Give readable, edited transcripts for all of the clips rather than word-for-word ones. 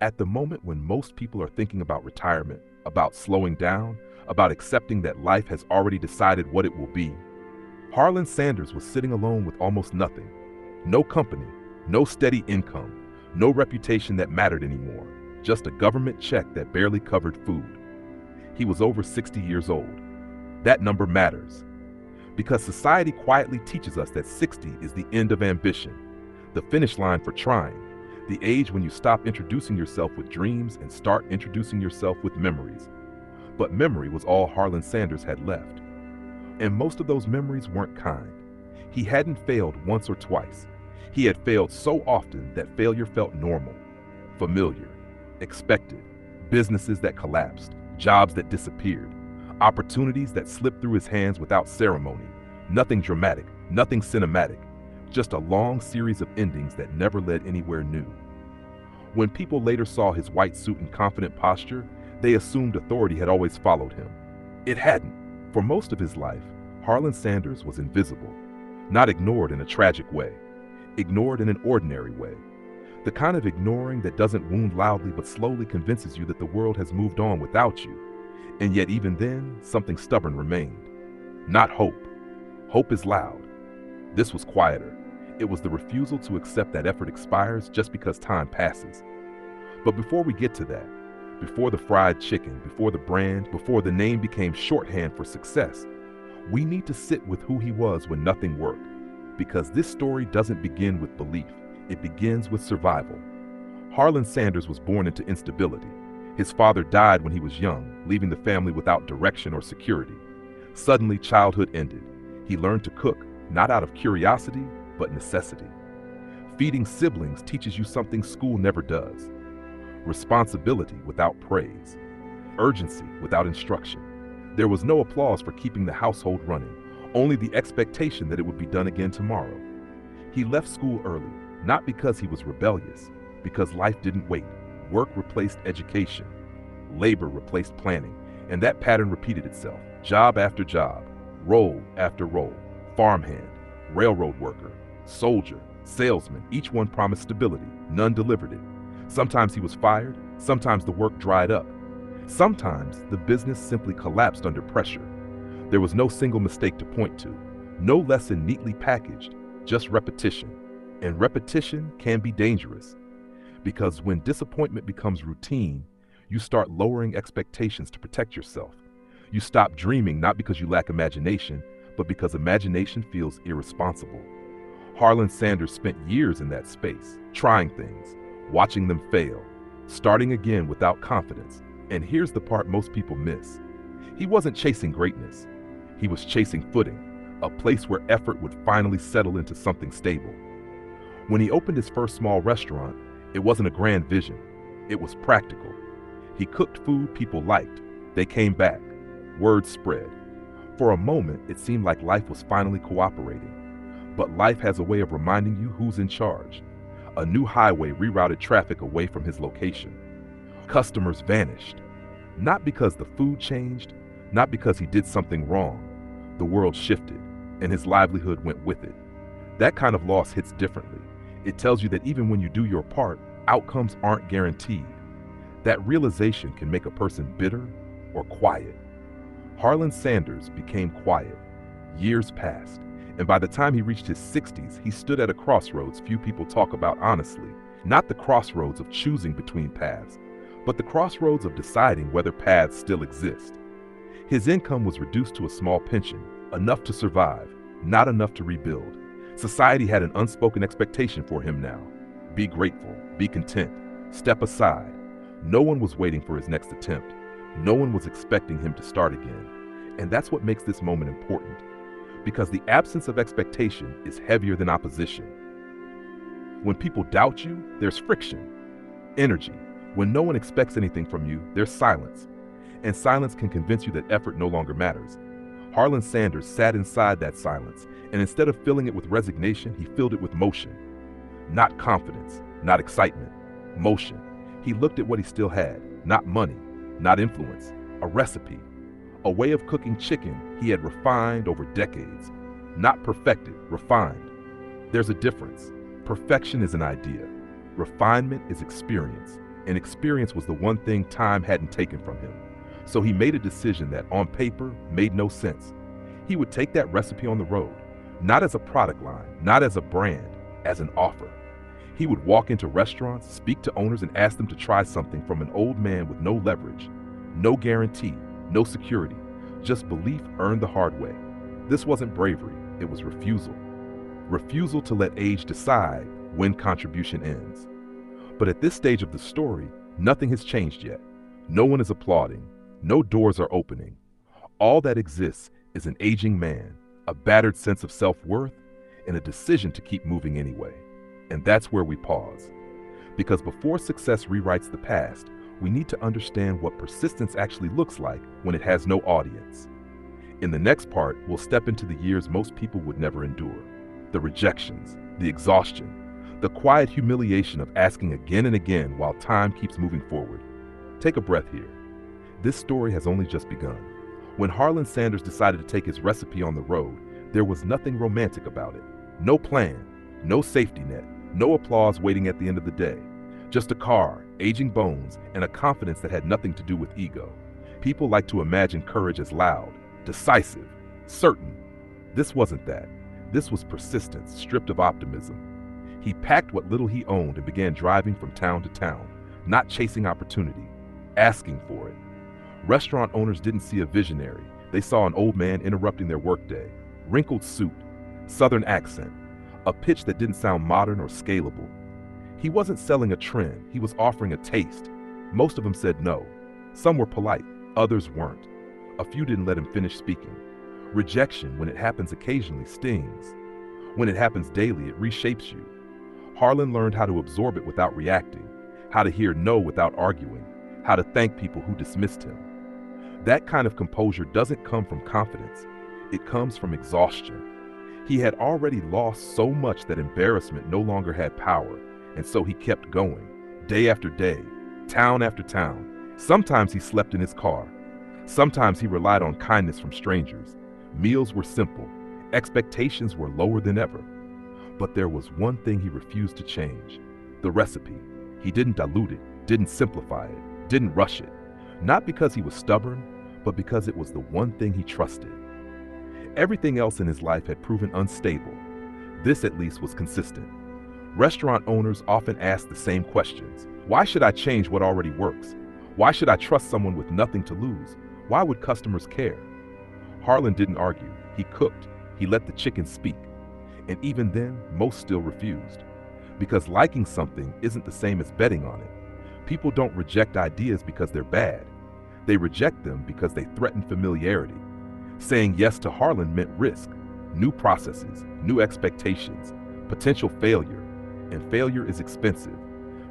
At the moment when most people are thinking about retirement, about slowing down, about accepting that life has already decided what it will be, Harlan Sanders was sitting alone with almost nothing. No company, no steady income, no reputation that mattered anymore, just a government check that barely covered food. He was over 60 years old. That number matters, because society quietly teaches us that 60 is the end of ambition, the finish line for trying, the age when you stop introducing yourself with dreams and start introducing yourself with memories. But memory was all Harlan Sanders had left. And most of those memories weren't kind. He hadn't failed once or twice. He had failed so often that failure felt normal, familiar, expected. Businesses that collapsed, jobs that disappeared, opportunities that slipped through his hands without ceremony. Nothing dramatic, nothing cinematic, just a long series of endings that never led anywhere new. When people later saw his white suit and confident posture, they assumed authority had always followed him. It hadn't. For most of his life, Harlan Sanders was invisible, not ignored in a tragic way, ignored in an ordinary way. The kind of ignoring that doesn't wound loudly but slowly convinces you that the world has moved on without you. And yet even then, something stubborn remained. Not hope. Hope is loud. This was quieter. It was the refusal to accept that effort expires just because time passes. But before we get to that, before the fried chicken, before the brand, before the name became shorthand for success, we need to sit with who he was when nothing worked. Because this story doesn't begin with belief, it begins with survival. Harlan Sanders was born into instability. His father died when he was young, leaving the family without direction or security. Suddenly, childhood ended. He learned to cook, not out of curiosity, but necessity. Feeding siblings teaches you something school never does. Responsibility without praise. Urgency without instruction. There was no applause for keeping the household running, only the expectation that it would be done again tomorrow. He left school early, not because he was rebellious, because life didn't wait. Work replaced education. Labor replaced planning, and that pattern repeated itself. Job after job, role after role, farmhand, railroad worker, soldier, salesman, each one promised stability, none delivered it. Sometimes he was fired, sometimes the work dried up. Sometimes the business simply collapsed under pressure. There was no single mistake to point to, no lesson neatly packaged, just repetition. And repetition can be dangerous, because when disappointment becomes routine, you start lowering expectations to protect yourself. You stop dreaming not because you lack imagination, but because imagination feels irresponsible. Harlan Sanders spent years in that space, trying things, watching them fail, starting again without confidence. And here's the part most people miss. He wasn't chasing greatness. He was chasing footing, a place where effort would finally settle into something stable. When he opened his first small restaurant, it wasn't a grand vision. It was practical. He cooked food people liked. They came back. Word spread. For a moment, it seemed like life was finally cooperating. But life has a way of reminding you who's in charge. A new highway rerouted traffic away from his location. Customers vanished. Not because the food changed, not because he did something wrong. The world shifted, and his livelihood went with it. That kind of loss hits differently. It tells you that even when you do your part, outcomes aren't guaranteed. That realization can make a person bitter or quiet. Harlan Sanders became quiet. Years passed, and by the time he reached his 60s, he stood at a crossroads few people talk about honestly. Not the crossroads of choosing between paths, but the crossroads of deciding whether paths still exist. His income was reduced to a small pension, enough to survive, not enough to rebuild. Society had an unspoken expectation for him now. Be grateful, be content, step aside. No one was waiting for his next attempt. No one was expecting him to start again. And that's what makes this moment important, because the absence of expectation is heavier than opposition. When people doubt you, there's friction, energy. When no one expects anything from you, there's silence. And silence can convince you that effort no longer matters. Harlan Sanders sat inside that silence, and instead of filling it with resignation, he filled it with motion. Not confidence, not excitement, motion. He looked at what he still had, not money, not influence, a recipe, a way of cooking chicken he had refined over decades. Not perfected, refined. There's a difference. Perfection is an idea. Refinement is experience. and experience was the one thing time hadn't taken from him. So he made a decision that, on paper, made no sense. He would take that recipe on the road, not as a product line, not as a brand, as an offer. He would walk into restaurants, speak to owners, and ask them to try something from an old man with no leverage, no guarantee, no security, just belief earned the hard way. This wasn't bravery, it was refusal. Refusal to let age decide when contribution ends. But at this stage of the story, nothing has changed yet. No one is applauding. No doors are opening. All that exists is an aging man, a battered sense of self-worth, and a decision to keep moving anyway. And that's where we pause. Because before success rewrites the past, we need to understand what persistence actually looks like when it has no audience. In the next part, we'll step into the years most people would never endure. The rejections, the exhaustion, the quiet humiliation of asking again and again while time keeps moving forward. Take a breath here. This story has only just begun. When Harland Sanders decided to take his recipe on the road, there was nothing romantic about it. No plan, no safety net, no applause waiting at the end of the day. Just a car, aging bones, and a confidence that had nothing to do with ego. People like to imagine courage as loud, decisive, certain. This wasn't that. This was persistence, stripped of optimism. He packed what little he owned and began driving from town to town, not chasing opportunity, asking for it. Restaurant owners didn't see a visionary. They saw an old man interrupting their workday, wrinkled suit, southern accent, a pitch that didn't sound modern or scalable. He wasn't selling a trend, he was offering a taste. Most of them said no. Some were polite, others weren't. A few didn't let him finish speaking. Rejection, when it happens occasionally, stings. When it happens daily, it reshapes you. Harland learned how to absorb it without reacting, how to hear no without arguing, how to thank people who dismissed him. That kind of composure doesn't come from confidence. It comes from exhaustion. He had already lost so much that embarrassment no longer had power, and so he kept going, day after day, town after town. Sometimes he slept in his car. Sometimes he relied on kindness from strangers. Meals were simple. Expectations were lower than ever. But there was one thing he refused to change: the recipe. He didn't dilute it, didn't simplify it, didn't rush it. Not because he was stubborn, but because it was the one thing he trusted. Everything else in his life had proven unstable. This at least was consistent. Restaurant owners often ask the same questions. Why should I change what already works? Why should I trust someone with nothing to lose? Why would customers care? Harland didn't argue. He cooked. He let the chicken speak. And even then, most still refused. Because liking something isn't the same as betting on it. People don't reject ideas because they're bad. They reject them because they threaten familiarity. Saying yes to Harland meant risk, new processes, new expectations, potential failure, and failure is expensive.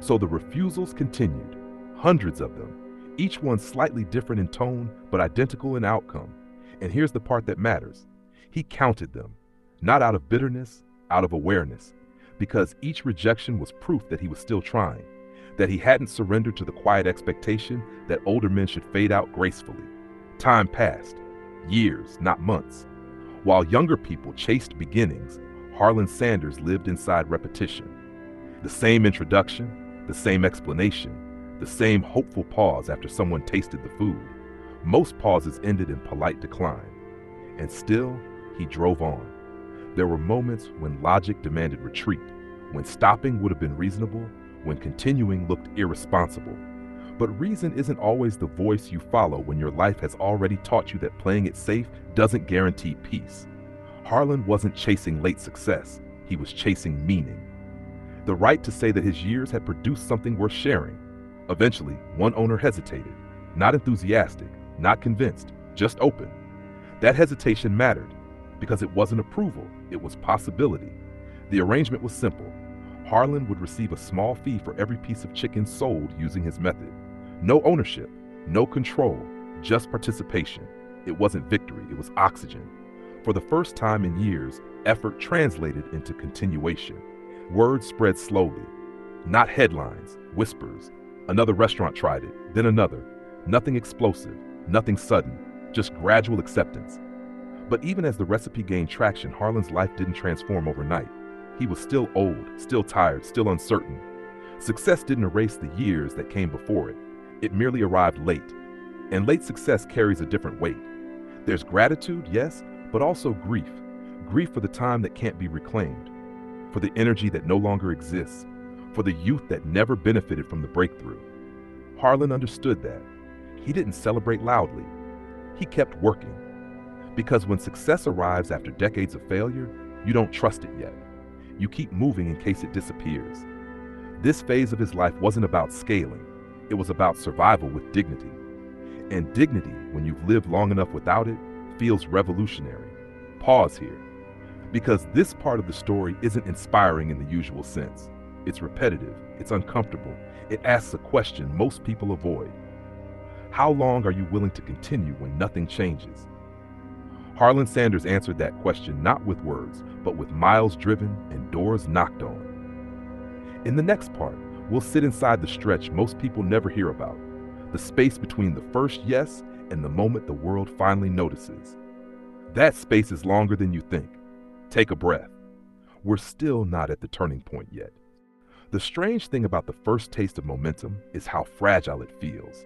So the refusals continued, hundreds of them, each one slightly different in tone, but identical in outcome. And here's the part that matters. He counted them, not out of bitterness, out of awareness, because each rejection was proof that he was still trying, that he hadn't surrendered to the quiet expectation that older men should fade out gracefully. Time passed, years, not months. While younger people chased beginnings, Harland Sanders lived inside repetition. The same introduction, the same explanation, the same hopeful pause after someone tasted the food. Most pauses ended in polite decline. And still, he drove on. There were moments when logic demanded retreat, when stopping would have been reasonable, when continuing looked irresponsible. But reason isn't always the voice you follow when your life has already taught you that playing it safe doesn't guarantee peace. Harland wasn't chasing late success, he was chasing meaning. The right to say that his years had produced something worth sharing. Eventually, one owner hesitated, not enthusiastic, not convinced, just open. That hesitation mattered, because it wasn't approval, it was possibility. The arrangement was simple. Harland would receive a small fee for every piece of chicken sold using his method. No ownership, no control, just participation. It wasn't victory, it was oxygen. For the first time in years, effort translated into continuation. Words spread slowly, not headlines, whispers. Another restaurant tried it, then another. Nothing explosive, nothing sudden, just gradual acceptance. But even as the recipe gained traction, Harland's life didn't transform overnight. He was still old, still tired, still uncertain. Success didn't erase the years that came before it. It merely arrived late. And late success carries a different weight. There's gratitude, yes, but also grief. Grief for the time that can't be reclaimed, for the energy that no longer exists, for the youth that never benefited from the breakthrough. Harland understood that. He didn't celebrate loudly. He kept working. Because when success arrives after decades of failure, you don't trust it yet. You keep moving in case it disappears. This phase of his life wasn't about scaling. It was about survival with dignity. And dignity, when you've lived long enough without it, feels revolutionary. Pause here. Because this part of the story isn't inspiring in the usual sense. It's repetitive, it's uncomfortable, it asks a question most people avoid. How long are you willing to continue when nothing changes? Harland Sanders answered that question not with words, but with miles driven and doors knocked on. In the next part, we'll sit inside the stretch most people never hear about, the space between the first yes and the moment the world finally notices. That space is longer than you think. Take a breath. We're still not at the turning point yet. The strange thing about the first taste of momentum is how fragile it feels.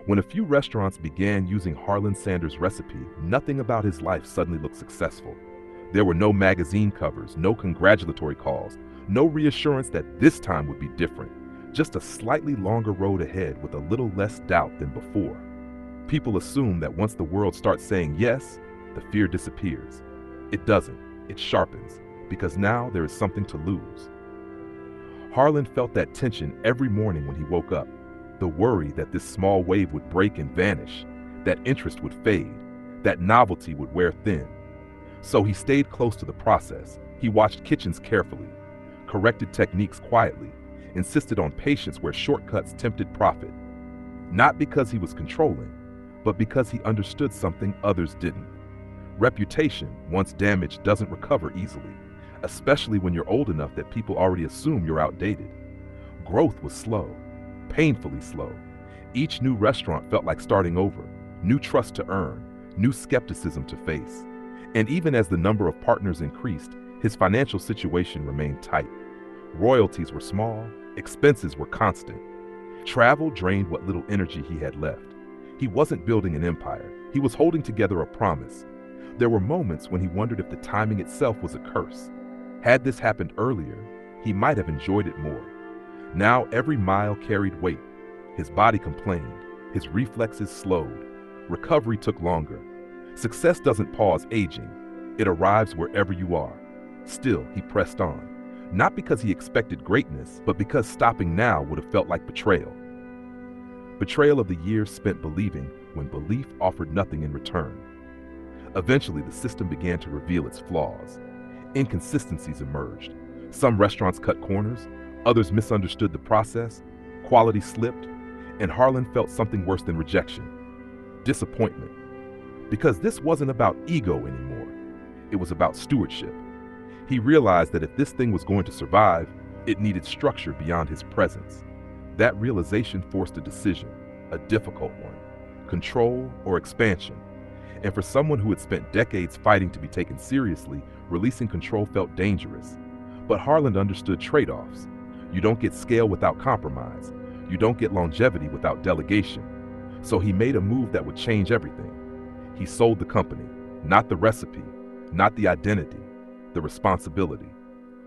When a few restaurants began using Harland Sanders' recipe, nothing about his life suddenly looked successful. There were no magazine covers, no congratulatory calls, no reassurance that this time would be different. Just a slightly longer road ahead with a little less doubt than before. People assume that once the world starts saying yes, the fear disappears. It doesn't. It sharpens, because now there is something to lose. Harland felt that tension every morning when he woke up. The worry that this small wave would break and vanish, that interest would fade, that novelty would wear thin. So he stayed close to the process. He watched kitchens carefully, corrected techniques quietly, insisted on patience where shortcuts tempted profit. Not because he was controlling, but because he understood something others didn't. Reputation, once damaged, doesn't recover easily, especially when you're old enough that people already assume you're outdated. Growth was slow, painfully slow. Each new restaurant felt like starting over, new trust to earn, new skepticism to face. And even as the number of partners increased, his financial situation remained tight. Royalties were small, expenses were constant. Travel drained what little energy he had left. He wasn't building an empire, he was holding together a promise. There were moments when he wondered if the timing itself was a curse. Had this happened earlier, he might have enjoyed it more. Now every mile carried weight. His body complained, his reflexes slowed. Recovery took longer. Success doesn't pause aging. It arrives wherever you are. Still, he pressed on. Not because he expected greatness, but because stopping now would have felt like betrayal. Betrayal of the years spent believing when belief offered nothing in return. Eventually, the system began to reveal its flaws. Inconsistencies emerged. Some restaurants cut corners, others misunderstood the process, quality slipped, and Harland felt something worse than rejection: disappointment. Because this wasn't about ego anymore. It was about stewardship. He realized that if this thing was going to survive, it needed structure beyond his presence. That realization forced a decision, a difficult one: control or expansion. And for someone who had spent decades fighting to be taken seriously, releasing control felt dangerous. But Harland understood trade-offs. You don't get scale without compromise. You don't get longevity without delegation. So he made a move that would change everything. He sold the company, not the recipe, not the identity, the responsibility.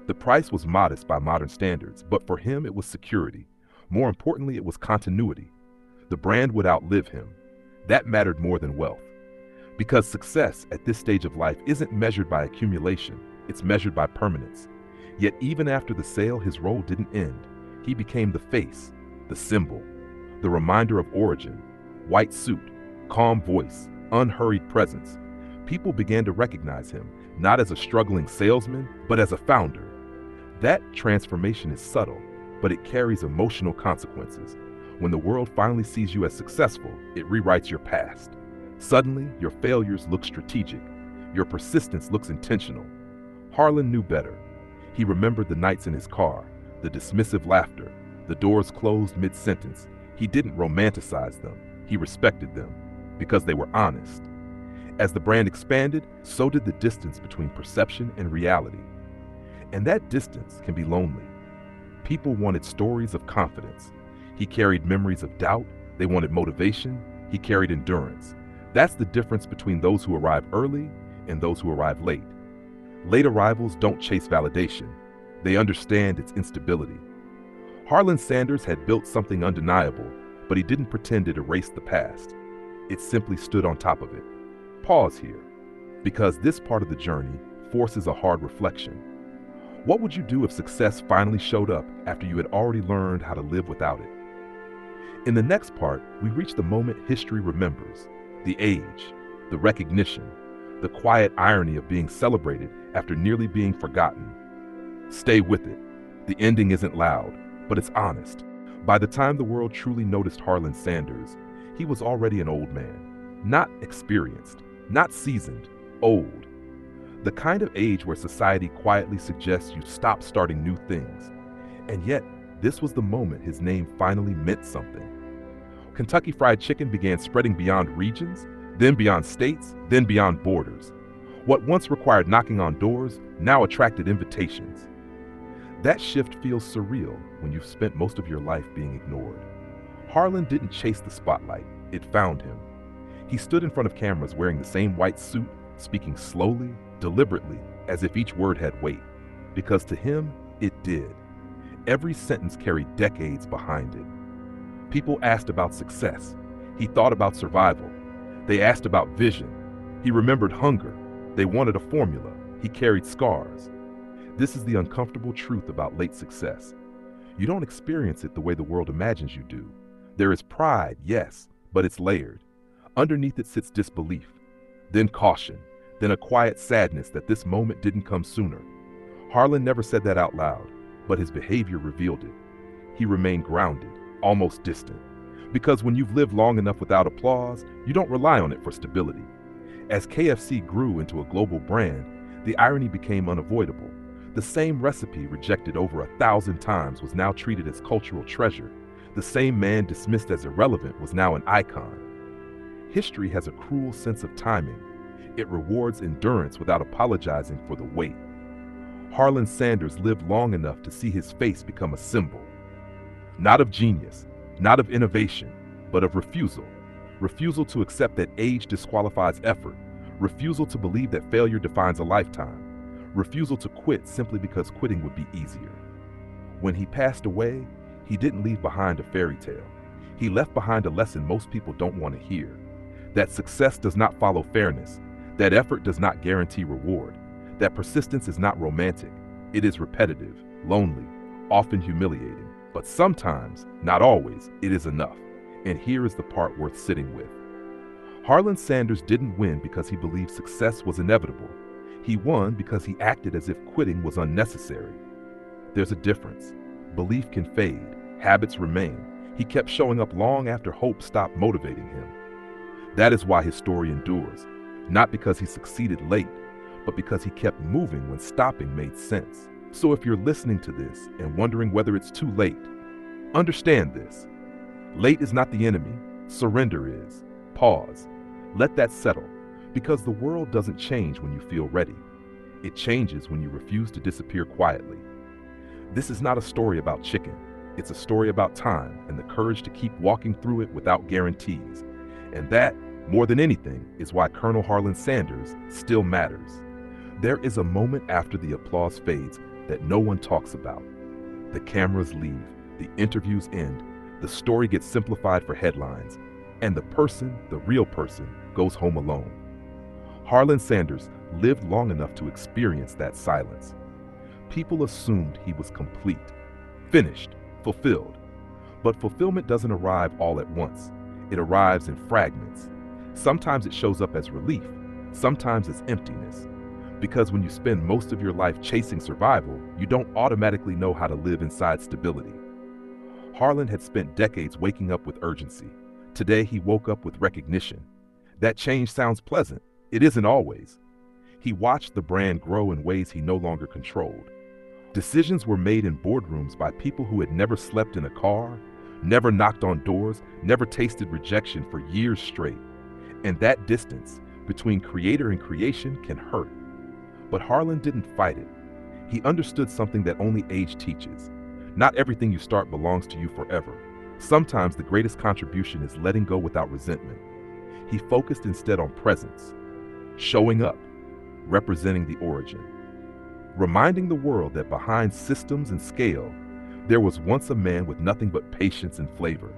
The price was modest by modern standards, but for him it was security. More importantly, it was continuity. The brand would outlive him. That mattered more than wealth. Because success at this stage of life isn't measured by accumulation, it's measured by permanence. Yet even after the sale, his role didn't end. He became the face, the symbol, the reminder of origin. White suit, calm voice, unhurried presence. People began to recognize him, not as a struggling salesman, but as a founder. That transformation is subtle, but it carries emotional consequences. When the world finally sees you as successful, it rewrites your past. Suddenly, your failures look strategic. Your persistence looks intentional. Harland knew better. He remembered the nights in his car, the dismissive laughter, the doors closed mid-sentence. He didn't romanticize them. He respected them because they were honest. As the brand expanded, so did the distance between perception and reality. And that distance can be lonely. People wanted stories of confidence. He carried memories of doubt. They wanted motivation. He carried endurance. That's the difference between those who arrive early and those who arrive late. Late arrivals don't chase validation. They understand its instability. Harland Sanders had built something undeniable, but he didn't pretend it erased the past. It simply stood on top of it. Pause here, because this part of the journey forces a hard reflection. What would you do if success finally showed up after you had already learned how to live without it? In the next part, we reach the moment history remembers, the age, the recognition, the quiet irony of being celebrated after nearly being forgotten. Stay with it. The ending isn't loud, but it's honest. By the time the world truly noticed Harland Sanders, he was already an old man. Not experienced, not seasoned, old. The kind of age where society quietly suggests you stop starting new things. And yet, this was the moment his name finally meant something. Kentucky Fried Chicken began spreading beyond regions, then beyond states, then beyond borders. What once required knocking on doors now attracted invitations. That shift feels surreal when you've spent most of your life being ignored. Harland didn't chase the spotlight, it found him. He stood in front of cameras wearing the same white suit, speaking slowly, deliberately, as if each word had weight. Because to him, it did. Every sentence carried decades behind it. People asked about success. He thought about survival. They asked about vision. He remembered hunger. They wanted a formula. He carried scars. This is the uncomfortable truth about late success. You don't experience it the way the world imagines you do. There is pride, yes, but it's layered. Underneath it sits disbelief, then caution, then a quiet sadness that this moment didn't come sooner. Harland never said that out loud, but his behavior revealed it. He remained grounded, almost distant. Because when you've lived long enough without applause, you don't rely on it for stability. As KFC grew into a global brand, the irony became unavoidable. The same recipe rejected over 1,000 times was now treated as cultural treasure. The same man dismissed as irrelevant was now an icon. History has a cruel sense of timing. It rewards endurance without apologizing for the wait. Harland Sanders lived long enough to see his face become a symbol. Not of genius, not of innovation, but of refusal. Refusal to accept that age disqualifies effort. Refusal to believe that failure defines a lifetime. Refusal to quit simply because quitting would be easier. When he passed away, he didn't leave behind a fairy tale. He left behind a lesson most people don't want to hear. That success does not follow fairness. That effort does not guarantee reward. That persistence is not romantic. It is repetitive, lonely, often humiliating. But sometimes, not always, it is enough. And here is the part worth sitting with. Harland Sanders didn't win because he believed success was inevitable. He won because he acted as if quitting was unnecessary. There's a difference. Belief can fade, habits remain. He kept showing up long after hope stopped motivating him. That is why his story endures, not because he succeeded late, but because he kept moving when stopping made sense. So if you're listening to this and wondering whether it's too late, understand this. Late is not the enemy, surrender is. Pause. Let that settle, because the world doesn't change when you feel ready. It changes when you refuse to disappear quietly. This is not a story about chicken. It's a story about time and the courage to keep walking through it without guarantees. And that, more than anything, is why Colonel Harland Sanders still matters. There is a moment after the applause fades that no one talks about. The cameras leave, the interviews end, the story gets simplified for headlines, and the person, the real person, goes home alone. Harland Sanders lived long enough to experience that silence. People assumed he was complete, finished, fulfilled. But fulfillment doesn't arrive all at once. It arrives in fragments. Sometimes it shows up as relief, sometimes as emptiness. Because when you spend most of your life chasing survival, you don't automatically know how to live inside stability. Harland had spent decades waking up with urgency. Today he woke up with recognition. That change sounds pleasant. It isn't always. He watched the brand grow in ways he no longer controlled. Decisions were made in boardrooms by people who had never slept in a car, never knocked on doors, never tasted rejection for years straight. And that distance between creator and creation can hurt. But Harland didn't fight it. He understood something that only age teaches. Not everything you start belongs to you forever. Sometimes the greatest contribution is letting go without resentment. He focused instead on presence, showing up, representing the origin, reminding the world that behind systems and scale, there was once a man with nothing but patience and flavor.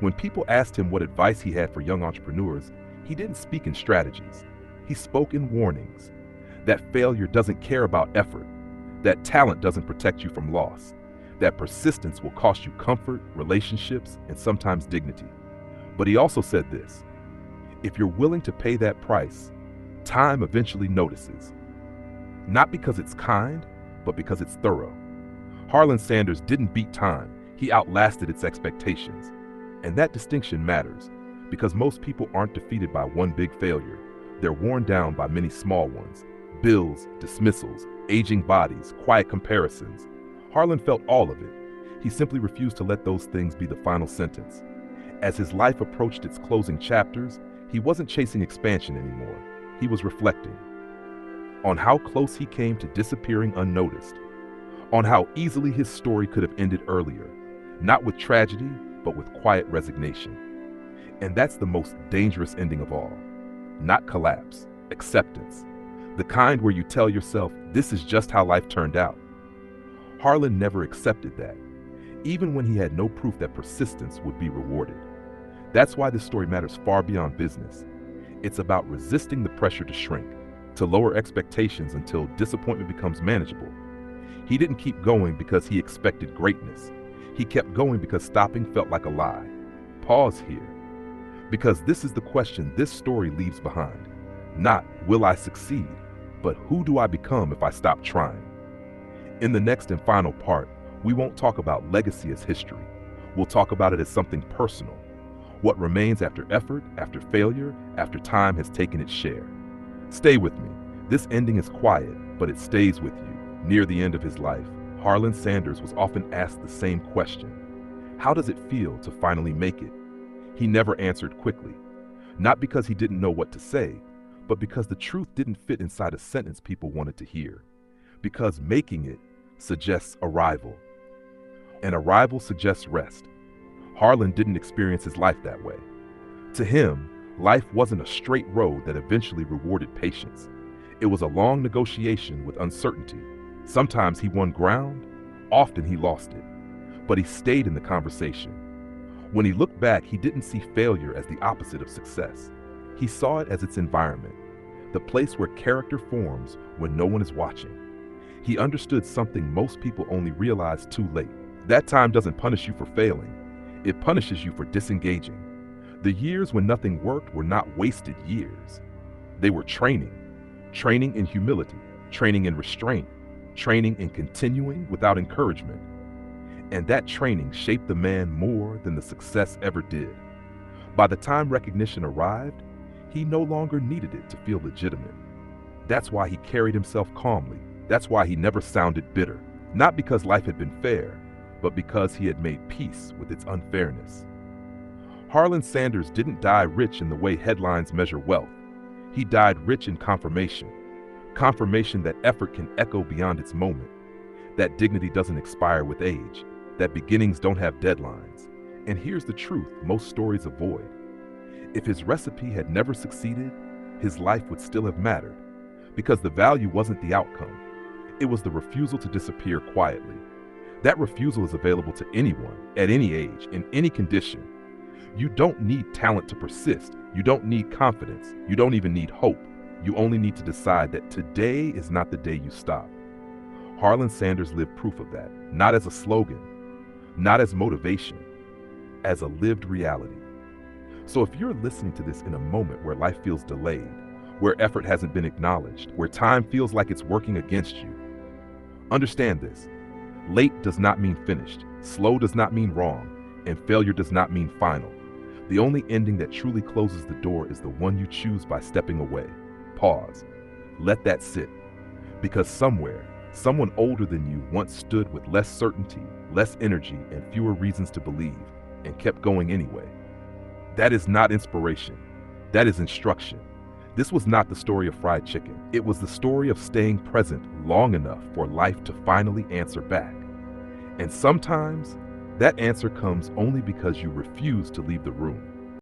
When people asked him what advice he had for young entrepreneurs, he didn't speak in strategies. He spoke in warnings. That failure doesn't care about effort. That talent doesn't protect you from loss. That persistence will cost you comfort, relationships, and sometimes dignity. But he also said this: if you're willing to pay that price, time eventually notices. Not because it's kind, but because it's thorough. Harland Sanders didn't beat time, he outlasted its expectations. And that distinction matters, because most people aren't defeated by one big failure. They're worn down by many small ones. Bills, dismissals, aging bodies, quiet comparisons. Harland felt all of it. He simply refused to let those things be the final sentence. As his life approached its closing chapters, he wasn't chasing expansion anymore. He was reflecting on how close he came to disappearing unnoticed, on how easily his story could have ended earlier, not with tragedy, but with quiet resignation. And that's the most dangerous ending of all. Not collapse, acceptance. The kind where you tell yourself, this is just how life turned out. Harland never accepted that, even when he had no proof that persistence would be rewarded. That's why this story matters far beyond business. It's about resisting the pressure to shrink, to lower expectations until disappointment becomes manageable. He didn't keep going because he expected greatness. He kept going because stopping felt like a lie. Pause here, because this is the question this story leaves behind. Not, will I succeed, but who do I become if I stop trying? In the next and final part, we won't talk about legacy as history. We'll talk about it as something personal. What remains after effort, after failure, after time has taken its share. Stay with me. This ending is quiet, but it stays with you. Near the end of his life, Harland Sanders was often asked the same question: how does it feel to finally make it? He never answered quickly, not because he didn't know what to say, but because the truth didn't fit inside a sentence people wanted to hear. Because making it suggests arrival, and arrival suggests rest. Harland didn't experience his life that way. To him, life wasn't a straight road that eventually rewarded patience. It was a long negotiation with uncertainty. Sometimes he won ground, often he lost it, but he stayed in the conversation. When he looked back, he didn't see failure as the opposite of success. He saw it as its environment, the place where character forms when no one is watching. He understood something most people only realize too late. That time doesn't punish you for failing. It punishes you for disengaging. The years when nothing worked were not wasted years. They were training. Training in humility, training in restraint, training in continuing without encouragement. And that training shaped the man more than the success ever did. By the time recognition arrived, he no longer needed it to feel legitimate. That's why he carried himself calmly. That's why he never sounded bitter. Not because life had been fair, but because he had made peace with its unfairness. Harland Sanders didn't die rich in the way headlines measure wealth. He died rich in confirmation. Confirmation that effort can echo beyond its moment, that dignity doesn't expire with age, that beginnings don't have deadlines. And here's the truth most stories avoid. If his recipe had never succeeded, his life would still have mattered, because the value wasn't the outcome. It was the refusal to disappear quietly. That refusal is available to anyone, at any age, in any condition. You don't need talent to persist. You don't need confidence. You don't even need hope. You only need to decide that today is not the day you stop. Harland Sanders lived proof of that, not as a slogan, not as motivation, as a lived reality. So if you're listening to this in a moment where life feels delayed, where effort hasn't been acknowledged, where time feels like it's working against you, understand this. Late does not mean finished, slow does not mean wrong, and failure does not mean final. The only ending that truly closes the door is the one you choose by stepping away. Pause. Let that sit. Because somewhere, someone older than you once stood with less certainty, less energy, and fewer reasons to believe, and kept going anyway. That is not inspiration. That is instruction. This was not the story of fried chicken. It was the story of staying present long enough for life to finally answer back. And sometimes that answer comes only because you refuse to leave the room.